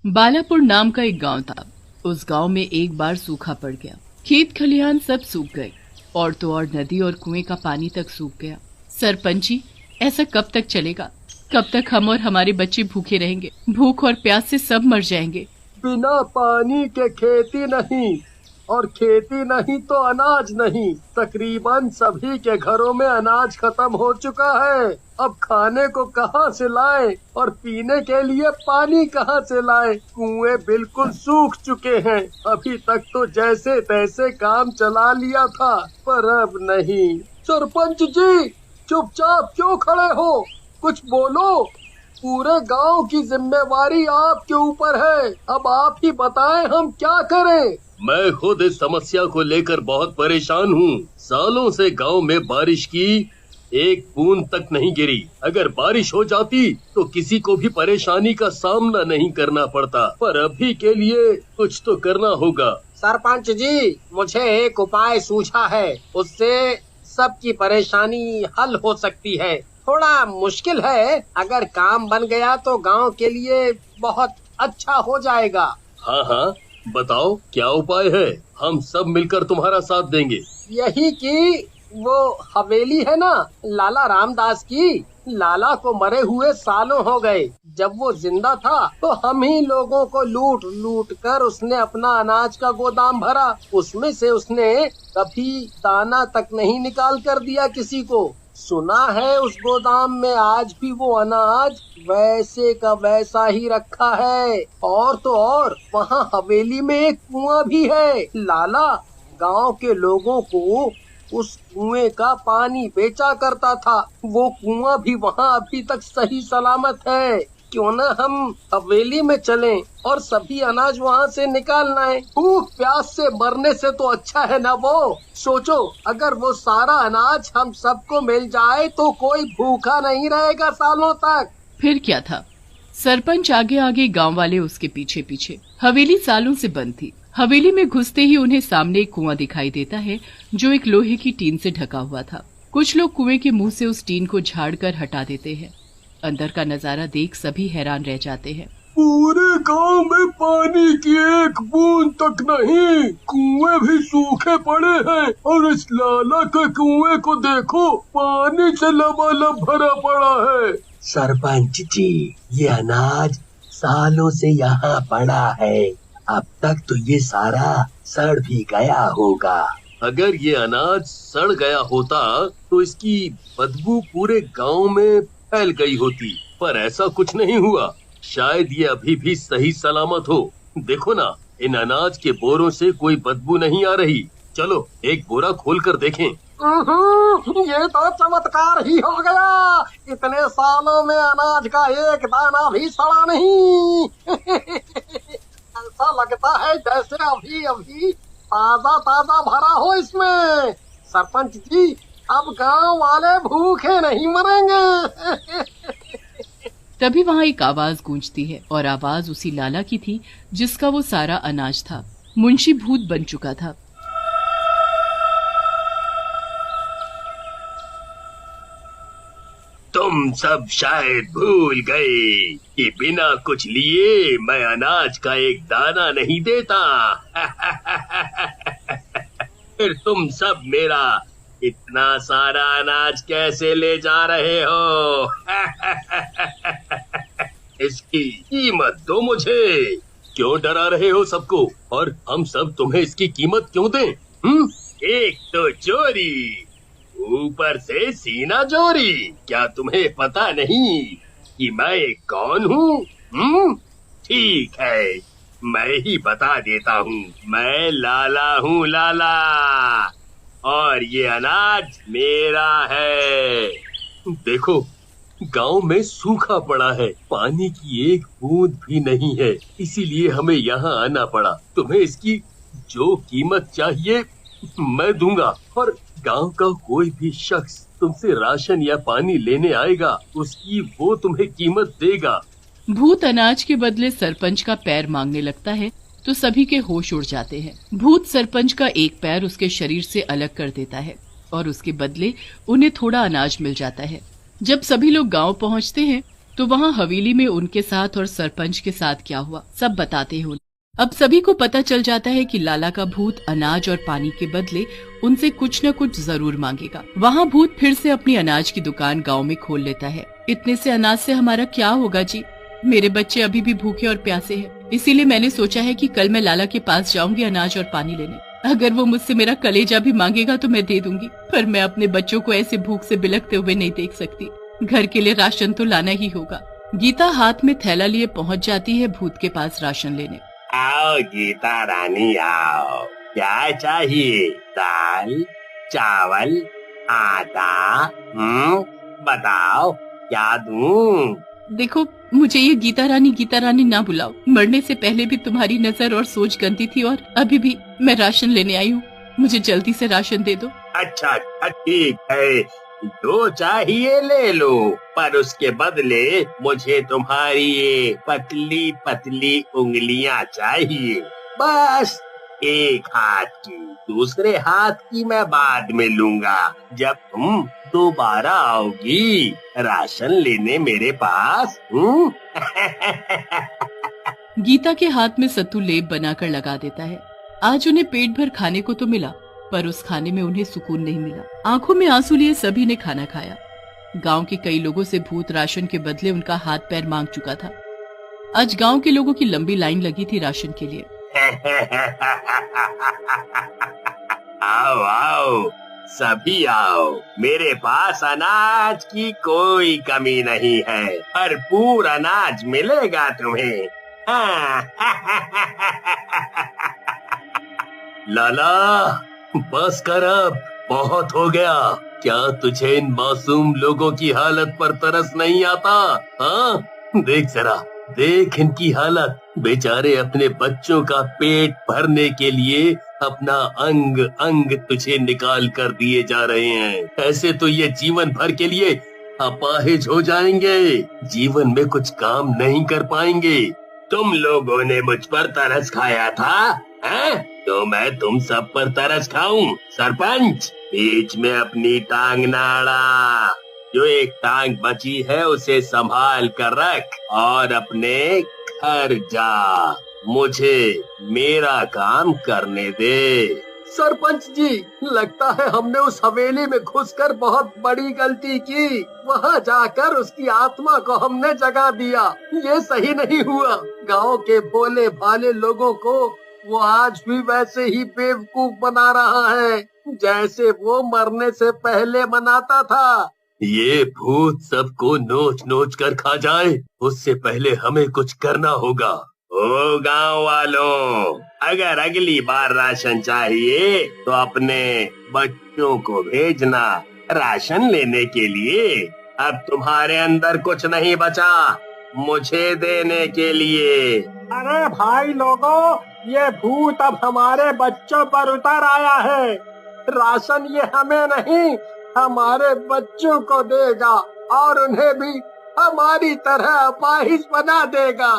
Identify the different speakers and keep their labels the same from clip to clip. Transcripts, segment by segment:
Speaker 1: बालापुर नाम का एक गांव था। उस गांव में एक बार सूखा पड़ गया। खेत खलिहान सब सूख गए और तो और नदी और कुएं का पानी तक सूख गया। सरपंच जी, ऐसा कब तक चलेगा? कब तक हम और हमारे बच्चे भूखे रहेंगे? भूख और प्यास से सब मर जाएंगे।
Speaker 2: बिना पानी के खेती नहीं और खेती नहीं तो अनाज नहीं। तकरीबन सभी के घरों में अनाज खत्म हो चुका है। अब खाने को कहाँ से लाएं और पीने के लिए पानी कहाँ से लाएं? कुएं बिल्कुल सूख चुके हैं। अभी तक तो जैसे तैसे काम चला लिया था, पर अब नहीं। सरपंच जी, चुपचाप क्यों खड़े हो? कुछ बोलो। पूरे गांव की जिम्मेवारी आपके ऊपर है। अब आप ही बताएं हम क्या करें।
Speaker 3: मैं खुद इस समस्या को लेकर बहुत परेशान हूँ। सालों से गांव में बारिश की एक बूंद तक नहीं गिरी। अगर बारिश हो जाती तो किसी को भी परेशानी का सामना नहीं करना पड़ता, पर अभी के लिए कुछ तो करना होगा।
Speaker 2: सरपंच जी, मुझे एक उपाय सूझा है। उससे सबकी परेशानी हल हो सकती है। थोड़ा मुश्किल है, अगर काम बन गया तो गांव के लिए बहुत अच्छा हो जाएगा।
Speaker 3: हाँ हाँ, बताओ क्या उपाय है। हम सब मिलकर तुम्हारा साथ देंगे।
Speaker 2: यही कि वो हवेली है ना, लाला रामदास की। लाला को मरे हुए सालों हो गए। जब वो जिंदा था तो हम ही लोगों को लूट लूट कर उसने अपना अनाज का गोदाम भरा। उसमें से उसने कभी दाना तक नहीं निकाल कर दिया किसी को। सुना है उस गोदाम में आज भी वो अनाज वैसे का वैसा ही रखा है। और तो और वहाँ हवेली में एक कुआं भी है। लाला गांव के लोगों को उस कुएं का पानी बेचा करता था। वो कुआं भी वहाँ अभी तक सही सलामत है। क्यों न हम हवेली में चलें और सभी अनाज वहाँ से निकाल लाएं। भूख प्यास से मरने से तो अच्छा है ना वो। सोचो, अगर वो सारा अनाज हम सबको मिल जाए तो कोई भूखा नहीं रहेगा सालों तक।
Speaker 1: फिर क्या था? सरपंच आगे आगे, गांव वाले उसके पीछे पीछे। हवेली सालों से बंद थी। हवेली में घुसते ही उन्हें सामने एक कुआं दिखाई देता है जो एक लोहे की टीन से ढका हुआ था। कुछ लोग कुएं के मुंह से उस टीन को झाड़कर हटा देते हैं। अंदर का नजारा देख सभी हैरान रह जाते हैं।
Speaker 2: पूरे गांव में पानी की एक बूंद तक नहीं। कुएं भी सूखे पड़े हैं और इस लाला के कुएं को देखो, पानी से लबालब भरा पड़ा है। सरपंच जी, ये अनाज सालों से यहाँ पड़ा है। अब तक तो ये सारा सड़ भी गया होगा।
Speaker 3: अगर ये अनाज सड़ गया होता तो इसकी बदबू पूरे गांव में फैल गई होती, पर ऐसा कुछ नहीं हुआ। शायद ये अभी भी सही सलामत हो। देखो ना, इन अनाज के बोरों से कोई बदबू नहीं आ रही। चलो एक बोरा खोल कर देखें।
Speaker 2: ये तो चमत्कार ही हो गया। इतने सालों में अनाज का एक दाना भी सड़ा नहीं। ऐसा लगता है जैसे अभी अभी ताजा ताजा भरा हो इसमें। सरपंच जी, अब गांव वाले भूखे नहीं मरेंगे।
Speaker 1: तभी वहाँ एक आवाज गूंजती है और आवाज उसी लाला की थी जिसका वो सारा अनाज था। मुंशी भूत बन चुका था।
Speaker 3: तुम सब शायद भूल गए कि बिना कुछ लिए मैं अनाज का एक दाना नहीं देता। फिर तुम सब मेरा इतना सारा अनाज कैसे ले जा रहे हो? इसकी कीमत दो मुझे। क्यों डरा रहे हो सबको? और हम सब तुम्हें इसकी कीमत क्यों दें? एक तो चोरी, ऊपर से सीना चोरी। क्या तुम्हें पता नहीं कि मैं कौन हूँ? ठीक है, मैं ही बता देता हूँ। मैं लाला हूँ, लाला, और ये अनाज मेरा है। देखो, गांव में सूखा पड़ा है, पानी की एक बूंद भी नहीं है, इसीलिए हमें यहाँ आना पड़ा। तुम्हें इसकी जो कीमत चाहिए मैं दूंगा, और गांव का कोई भी शख्स तुमसे राशन या पानी लेने आएगा, उसकी वो तुम्हें कीमत देगा।
Speaker 1: भूत अनाज के बदले सरपंच का पैर मांगने लगता है तो सभी के होश उड़ जाते हैं। भूत सरपंच का एक पैर उसके शरीर से अलग कर देता है और उसके बदले उन्हें थोड़ा अनाज मिल जाता है। जब सभी लोग गांव पहुंचते हैं तो वहाँ हवेली में उनके साथ और सरपंच के साथ क्या हुआ सब बताते हैं। अब सभी को पता चल जाता है कि लाला का भूत अनाज और पानी के बदले उनसे कुछ न कुछ जरूर मांगेगा। वहाँ भूत फिर से अपनी अनाज की दुकान गांव में खोल लेता है। इतने से अनाज से हमारा क्या होगा जी? मेरे बच्चे अभी भी भूखे और प्यासे हैं, इसीलिए मैंने सोचा है कि कल मैं लाला के पास जाऊंगी अनाज और पानी लेने। अगर वो मुझसे मेरा कलेजा भी मांगेगा तो मैं दे दूंगी, पर मैं अपने बच्चों को ऐसे भूख से बिलखते हुए नहीं देख सकती। घर के लिए राशन तो लाना ही होगा। गीता हाथ में थैला लिए पहुँच जाती है भूत के पास राशन लेने।
Speaker 3: आओ गीता रानी आओ, क्या चाहिए? दाल, चावल, आटा, बताओ क्या दूं?
Speaker 1: देखो, मुझे ये गीता रानी ना बुलाओ। मरने से पहले भी तुम्हारी नजर और सोच गंदी थी और अभी भी मैं राशन लेने आई हूँ। मुझे जल्दी से राशन दे दो।
Speaker 3: अच्छा ठीक है, जो चाहिए ले लो, पर उसके बदले मुझे तुम्हारी ये पतली पतली उंगलियां चाहिए। बस एक हाथ की, दूसरे हाथ की मैं बाद में लूंगा, जब तुम दोबारा आओगी राशन लेने मेरे पास।
Speaker 1: गीता के हाथ में सत्तू लेप बनाकर लगा देता है। आज उन्हें पेट भर खाने को तो मिला, पर उस खाने में उन्हें सुकून नहीं मिला। आंखों में आंसू लिए सभी ने खाना खाया। गांव के कई लोगों से भूत राशन के बदले उनका हाथ पैर मांग चुका था। आज गांव के लोगों की लंबी लाइन लगी थी राशन के लिए।
Speaker 3: आओ आओ, सभी आओ, मेरे पास अनाज की कोई कमी नहीं है, भरपूर अनाज मिलेगा तुम्हें। लाला बस कर, अब बहुत हो गया। क्या तुझे इन मासूम लोगों की हालत पर तरस नहीं आता? हाँ, देख जरा, देख इनकी हालत। बेचारे अपने बच्चों का पेट भरने के लिए अपना अंग अंग तुझे निकाल कर दिए जा रहे हैं। ऐसे तो ये जीवन भर के लिए अपाहिज हो जाएंगे, जीवन में कुछ काम नहीं कर पाएंगे। तुम लोगों ने मुझ पर तरस खाया था, हैं? तो मैं तुम सब पर तरस खाऊं? सरपंच, बीच में अपनी टांग ना अड़ा। जो एक टांग बची है उसे संभाल कर रख और अपने घर जा। मुझे मेरा काम करने दे।
Speaker 2: सरपंच जी, लगता है हमने उस हवेली में घुसकर बहुत बड़ी गलती की। वहाँ जाकर उसकी आत्मा को हमने जगा दिया। ये सही नहीं हुआ। गांव के भोले भाले लोगों को वो आज भी वैसे ही बेवकूफ बना रहा है, जैसे वो मरने से पहले मनाता था।
Speaker 3: ये भूत सबको नोच नोच कर खा जाए, उससे पहले हमें कुछ करना होगा। ओ गांव वालों, अगर अगली बार राशन चाहिए तो अपने बच्चों को भेजना राशन लेने के लिए। अब तुम्हारे अंदर कुछ नहीं बचा मुझे देने के लिए।
Speaker 2: अरे भाई लोगों, ये भूत अब हमारे बच्चों पर उतर आया है। राशन ये हमें नहीं, हमारे बच्चों को देगा और उन्हें भी हमारी तरह अपाहिज बना देगा।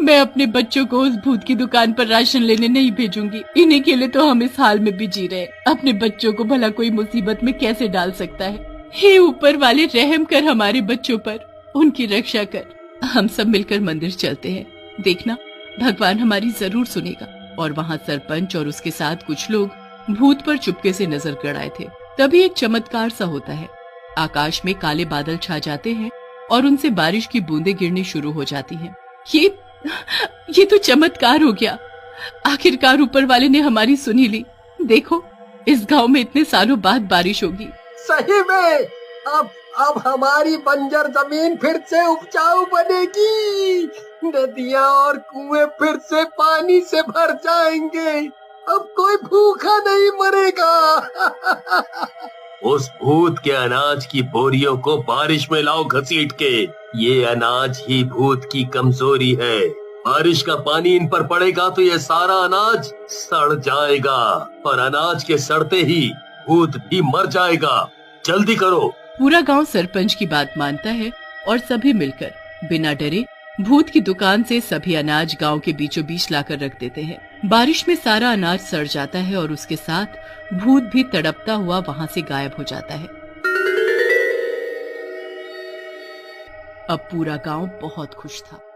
Speaker 1: मैं अपने बच्चों को उस भूत की दुकान पर राशन लेने नहीं भेजूंगी। इन्हीं के लिए तो हम इस हाल में भी जी रहे। अपने बच्चों को भला कोई मुसीबत में कैसे डाल सकता है? हे ऊपर वाले, रहम कर हमारे बच्चों पर, उनकी रक्षा कर। हम सब मिलकर मंदिर चलते हैं, देखना भगवान हमारी जरूर सुनेगा। और वहाँ सरपंच और उसके साथ कुछ लोग भूत पर चुपके से नजर गड़ाए थे। तभी एक चमत्कार सा होता है। आकाश में काले बादल छा जाते हैं और उनसे बारिश की बूंदें गिरनी शुरू हो जाती हैं। ये तो चमत्कार हो गया। आखिरकार ऊपर वाले ने हमारी सुनी ली। देखो, इस गांव में इतने सालों बाद बारिश होगी।
Speaker 2: सही में अब हमारी बंजर जमीन फिर से उपजाऊ बनेगी। नदियाँ और कुएं फिर से पानी से भर जाएंगे। अब कोई भूखा नहीं मरेगा।
Speaker 3: उस भूत के अनाज की बोरियों को बारिश में लाओ घसीट के। ये अनाज ही भूत की कमजोरी है। बारिश का पानी इन पर पड़ेगा तो ये सारा अनाज सड़ जाएगा और अनाज के सड़ते ही भूत भी मर जाएगा। जल्दी करो।
Speaker 1: पूरा गांव सरपंच की बात मानता है और सभी मिलकर बिना डरे भूत की दुकान से सभी अनाज गांव के बीचों बीच लाकर रख देते हैं। बारिश में सारा अनाज सड़ जाता है और उसके साथ भूत भी तड़पता हुआ वहां से गायब हो जाता है। अब पूरा गांव बहुत खुश था।